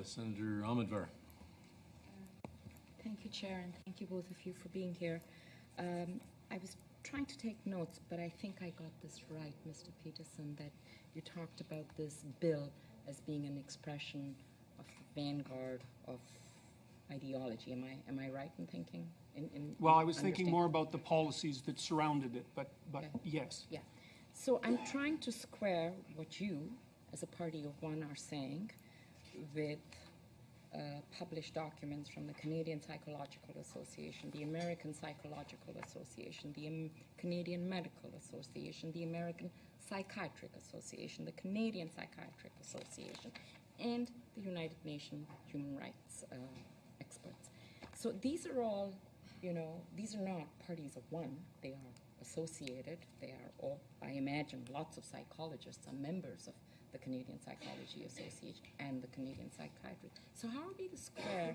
Senator Ahmedvar. Thank you, Chair, and thank you both of you for being here. I was trying to take notes, but I think I got this right, Mr. Peterson, that you talked about this bill as being an expression of the vanguard of ideology. Am I right in thinking? Well, I was thinking more about the policies that surrounded it, but yeah. Yes. Yeah. So I'm trying to square what you, as a party of one, are saying with published documents from the Canadian Psychological Association, the American Psychological Association, the Canadian Medical Association, the American Psychiatric Association, the Canadian Psychiatric Association, and the United Nations Human Rights experts. So these are all, these are not parties of one. They are associated. They are all, I imagine, lots of psychologists are members of the Canadian Psychology Association and the Canadian Psychiatry. So how are we to square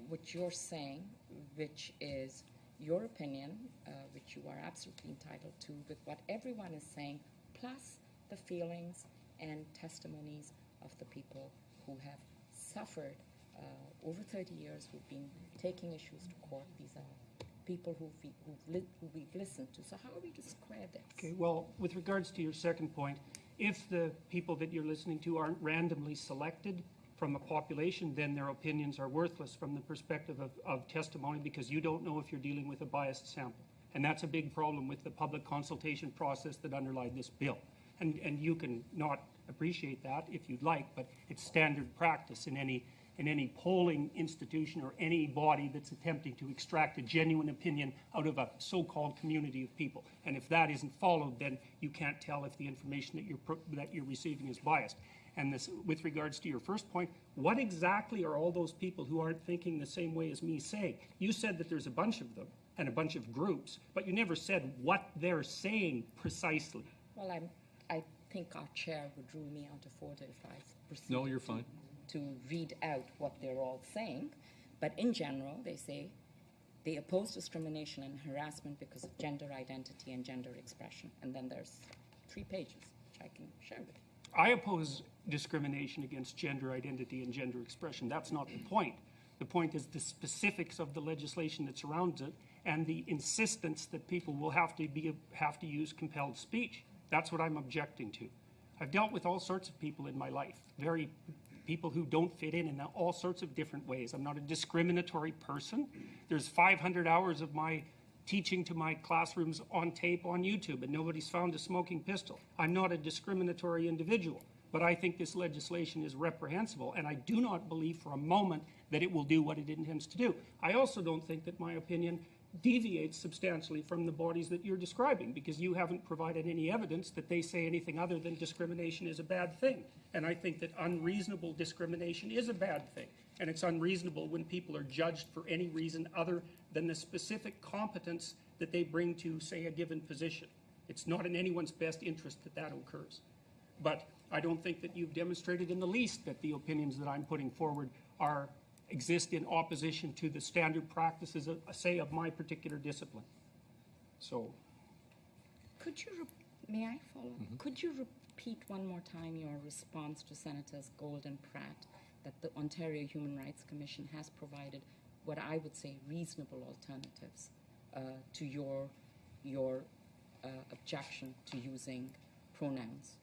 what you're saying, which is your opinion, which you are absolutely entitled to, with what everyone is saying, plus the feelings and testimonies of the people who have suffered over 30 years, who've been taking issues to court? These are people who we've listened to. So how are we to square this? Okay, well, with regards to your second point, if the people that you're listening to aren't randomly selected from a population, then their opinions are worthless from the perspective of testimony, because you don't know if you're dealing with a biased sample. And that's a big problem with the public consultation process that underlied this bill. And you can not appreciate that if you'd like, but it's standard practice in any polling institution or any body that's attempting to extract a genuine opinion out of a so-called community of people. And if that isn't followed, then you can't tell if the information that you're receiving is biased. And this, with regards to your first point, what exactly are all those people who aren't thinking the same way as me saying? You said that there's a bunch of them and a bunch of groups, but you never said what they're saying precisely. Well, I think our chair would rule me out of order if I proceed. No, you're fine. To read out what they're all saying, but in general, they say they oppose discrimination and harassment because of gender identity and gender expression. And then there's 3 pages, which I can share with you. I oppose discrimination against gender identity and gender expression. That's not the point. The point is the specifics of the legislation that surrounds it and the insistence that people will have to use compelled speech. That's what I'm objecting to. I've dealt with all sorts of people in my life, people who don't fit in all sorts of different ways. I'm not a discriminatory person. There's 500 hours of my teaching to my classrooms on tape on YouTube, and nobody's found a smoking pistol. I'm not a discriminatory individual, but I think this legislation is reprehensible, and I do not believe for a moment that it will do what it intends to do. I also don't think that my opinion deviates substantially from the bodies that you're describing, because you haven't provided any evidence that they say anything other than discrimination is a bad thing. And I think that unreasonable discrimination is a bad thing. And it's unreasonable when people are judged for any reason other than the specific competence that they bring to, say, a given position. It's not in anyone's best interest that that occurs. But I don't think that you've demonstrated in the least that the opinions that I'm putting forward exist in opposition to the standard practices, say, of my particular discipline. So, may I follow? Mm-hmm. Could you repeat one more time your response to Senators Gold and Pratt that the Ontario Human Rights Commission has provided what I would say reasonable alternatives to your objection to using pronouns?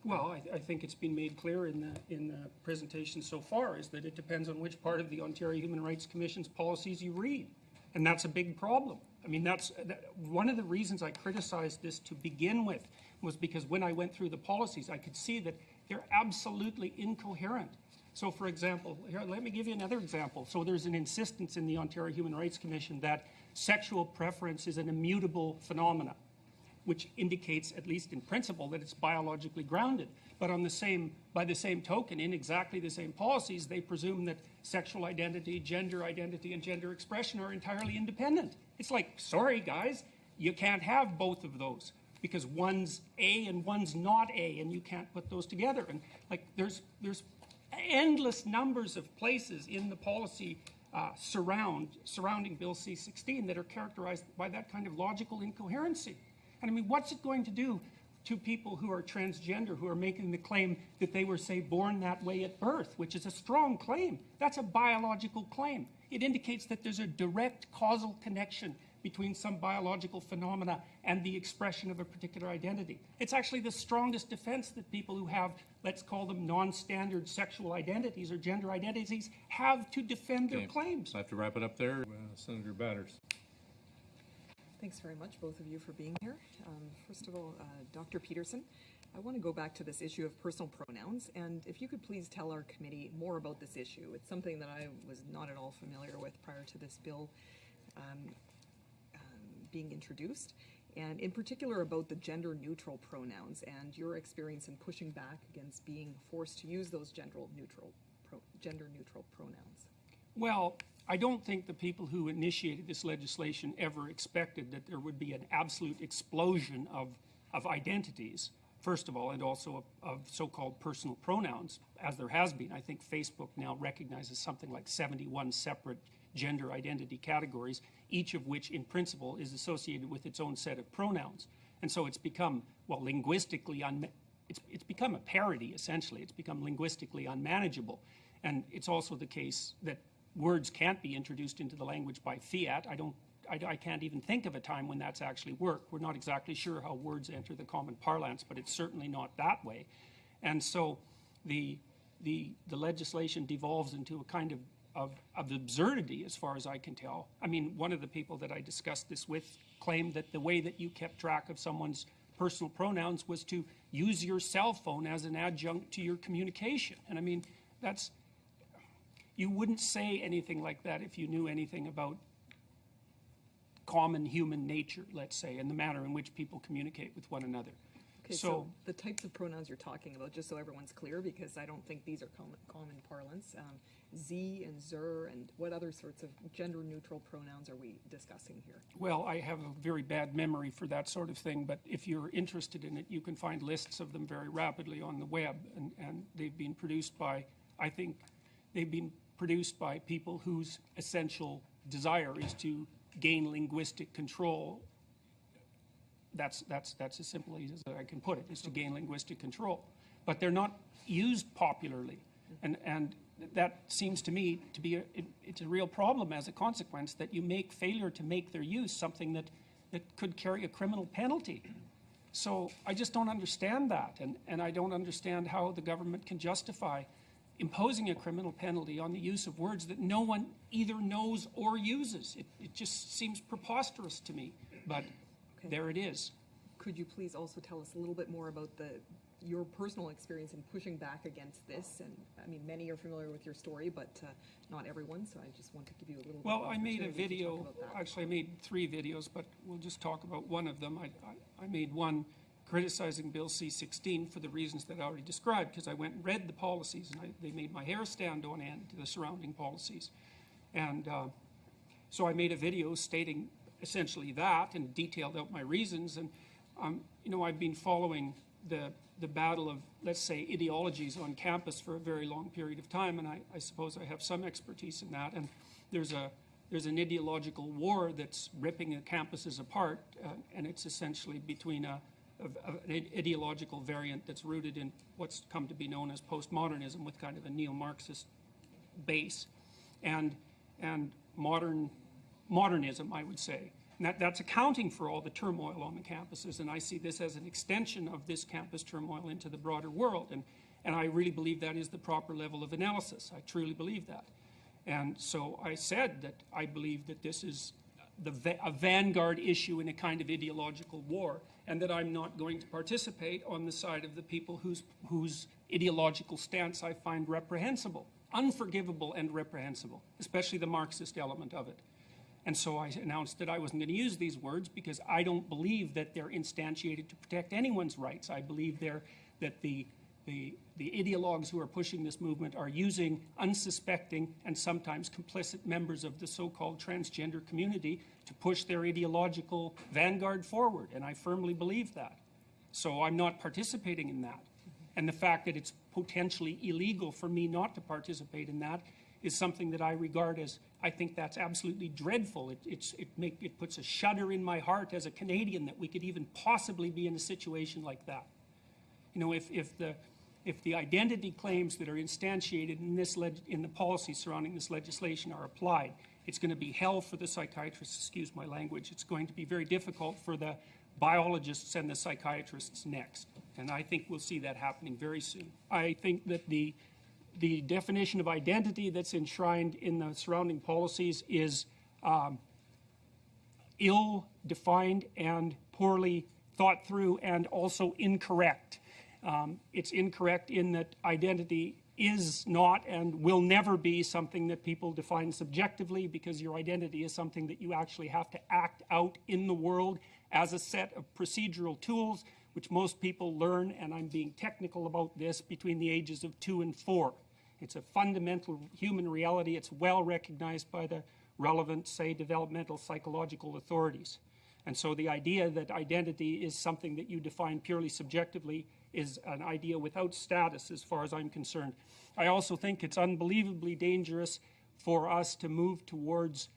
Well, I think it's been made clear in the presentation so far is that it depends on which part of the Ontario Human Rights Commission's policies you read. And that's a big problem. I mean, one of the reasons I criticized this to begin with was because when I went through the policies, I could see that they're absolutely incoherent. So, for example, here, let me give you another example. So there's an insistence in the Ontario Human Rights Commission that sexual preference is an immutable phenomenon, which indicates, at least in principle, that it's biologically grounded. But by the same token, in exactly the same policies, they presume that sexual identity, and gender expression are entirely independent. It's like, sorry guys, you can't have both of those because one's A and one's not A, and you can't put those together. And like, there's endless numbers of places in the policy surrounding Bill C-16 that are characterized by that kind of logical incoherency. And I mean, what's it going to do to people who are transgender, who are making the claim that they were, say, born that way at birth, which is a strong claim. That's a biological claim. It indicates that there's a direct causal connection between some biological phenomena and the expression of a particular identity. It's actually the strongest defense that people who have, let's call them non-standard sexual identities or gender identities, have to defend their claims. I have to wrap it up there. Senator Batters. Thanks very much, both of you, for being here. First of all, Dr. Peterson, I want to go back to this issue of personal pronouns, and if you could please tell our committee more about this issue. It's something that I was not at all familiar with prior to this bill being introduced, and in particular about the gender-neutral pronouns and your experience in pushing back against being forced to use those gender-neutral pronouns. Well, I don't think the people who initiated this legislation ever expected that there would be an absolute explosion of identities, first of all, and also of so-called personal pronouns, as there has been. I think Facebook now recognizes something like 71 separate gender identity categories, each of which in principle is associated with its own set of pronouns. And so it's become, well, linguistically, it's become a parody, essentially. It's become linguistically unmanageable. And it's also the case that words can't be introduced into the language by fiat. I can't even think of a time when that's actually worked. We're not exactly sure how words enter the common parlance, but it's certainly not that way. And so the legislation devolves into a kind of absurdity, as far as I can tell. I mean, one of the people that I discussed this with claimed that the way that you kept track of someone's personal pronouns was to use your cell phone as an adjunct to your communication. And I mean, you wouldn't say anything like that if you knew anything about common human nature, let's say, and the manner in which people communicate with one another. Okay, so the types of pronouns you're talking about, just so everyone's clear, because I don't think these are common parlance, Z and Zer, and what other sorts of gender-neutral pronouns are we discussing here? Well, I have a very bad memory for that sort of thing, but if you're interested in it, you can find lists of them very rapidly on the web, and they've been produced by, I think, they've been produced by people whose essential desire is to gain linguistic control. That's as simply as I can put it, is to gain linguistic control. But they're not used popularly. And that seems to me to be it's a real problem as a consequence, that you make failure to make their use something that could carry a criminal penalty. So I just don't understand that. And I don't understand how the government can justify imposing a criminal penalty on the use of words that no one either knows or uses. It just seems preposterous to me. But there it is. Could you please also tell us a little bit more about your personal experience in pushing back against this? And I mean, many are familiar with your story, but not everyone, so I just want to give you a little Well, bit I made a video, actually I made 3 videos, but we'll just talk about one of them. I made one criticizing Bill C-16 for the reasons that I already described, because I went and read the policies, and they made my hair stand on end, the surrounding policies. And so I made a video stating essentially that and detailed out my reasons. And you know, I've been following the battle of, let's say, ideologies on campus for a very long period of time, and I suppose I have some expertise in that. And there's an ideological war that's ripping the campuses apart, and it's essentially between an ideological variant that's rooted in what's come to be known as postmodernism, with kind of a neo-Marxist base, and modernism, I would say. And that's accounting for all the turmoil on the campuses, and I see this as an extension of this campus turmoil into the broader world, and I really believe that is the proper level of analysis. I truly believe that. And so I said that I believe that this is a vanguard issue in a kind of ideological war, and that I'm not going to participate on the side of the people whose ideological stance I find reprehensible, unforgivable and reprehensible, especially the Marxist element of it. And so I announced that I wasn't going to use these words because I don't believe that they're instantiated to protect anyone's rights. I believe that the ideologues who are pushing this movement are using unsuspecting and sometimes complicit members of the so-called transgender community to push their ideological vanguard forward, and I firmly believe that. So I'm not participating in that. And the fact that it's potentially illegal for me not to participate in that is something that I regard as, I think that's absolutely dreadful. It puts a shudder in my heart as a Canadian that we could even possibly be in a situation like that. You know, if the identity claims that are instantiated in the policy surrounding this legislation are applied, it's going to be hell for the psychiatrists, excuse my language. It's going to be very difficult for the biologists and the psychiatrists next. And I think we'll see that happening very soon. I think that the definition of identity that's enshrined in the surrounding policies is ill-defined and poorly thought through and also incorrect. It's incorrect in that identity is not and will never be something that people define subjectively, because your identity is something that you actually have to act out in the world as a set of procedural tools, which most people learn, and I'm being technical about this, between the ages of 2 and 4. It's a fundamental human reality. It's well recognized by the relevant, say, developmental psychological authorities. And so the idea that identity is something that you define purely subjectively is an idea without status as far as I'm concerned. I also think it's unbelievably dangerous for us to move towards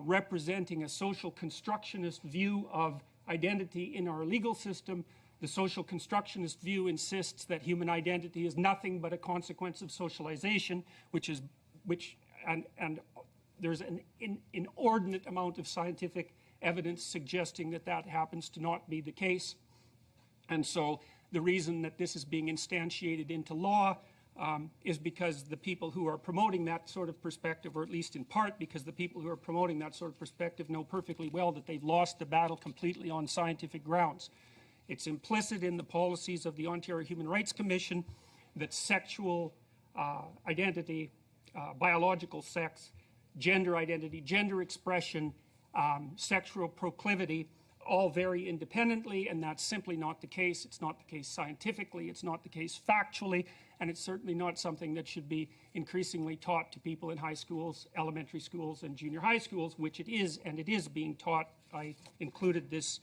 representing a social constructionist view of identity in our legal system. The social constructionist view insists that human identity is nothing but a consequence of socialization, and there's an inordinate amount of scientific evidence suggesting that that happens to not be the case. And so the reason that this is being instantiated into law is because the people who are promoting that sort of perspective, or at least in part because the people who are promoting that sort of perspective know perfectly well that they've lost the battle completely on scientific grounds. It's implicit in the policies of the Ontario Human Rights Commission that sexual identity, biological sex, gender identity, gender expression, sexual proclivity all vary independently, and that's simply not the case. It's not the case scientifically, it's not the case factually, and it's certainly not something that should be increasingly taught to people in high schools, elementary schools, and junior high schools, which it is, and it is being taught. I included this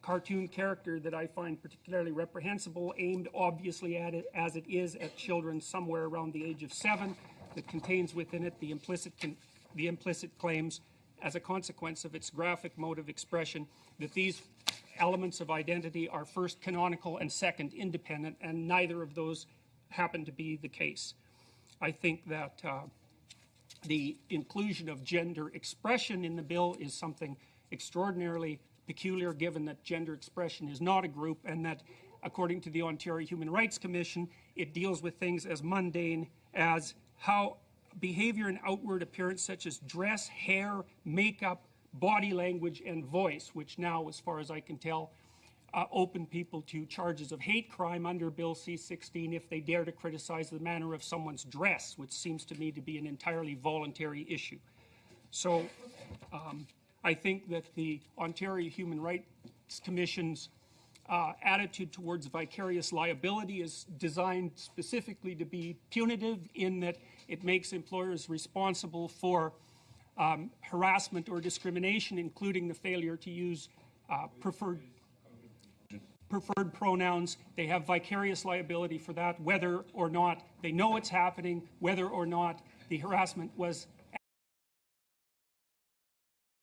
cartoon character that I find particularly reprehensible, aimed obviously at it as it is at children somewhere around the age of 7, that contains within it the implicit claims, as a consequence of its graphic mode of expression, that these elements of identity are first canonical and second independent, and neither of those happen to be the case. I think that the inclusion of gender expression in the bill is something extraordinarily peculiar, given that gender expression is not a group, and that, according to the Ontario Human Rights Commission, it deals with things as mundane as how behavior and outward appearance such as dress, hair, makeup, body language, and voice, which now, as far as I can tell, open people to charges of hate crime under Bill C-16 if they dare to criticize the manner of someone's dress, which seems to me to be an entirely voluntary issue. So I think that the Ontario Human Rights Commission's attitude towards vicarious liability is designed specifically to be punitive, in that it makes employers responsible for harassment or discrimination, including the failure to use preferred pronouns. They have vicarious liability for that, whether or not they know it's happening, whether or not the harassment was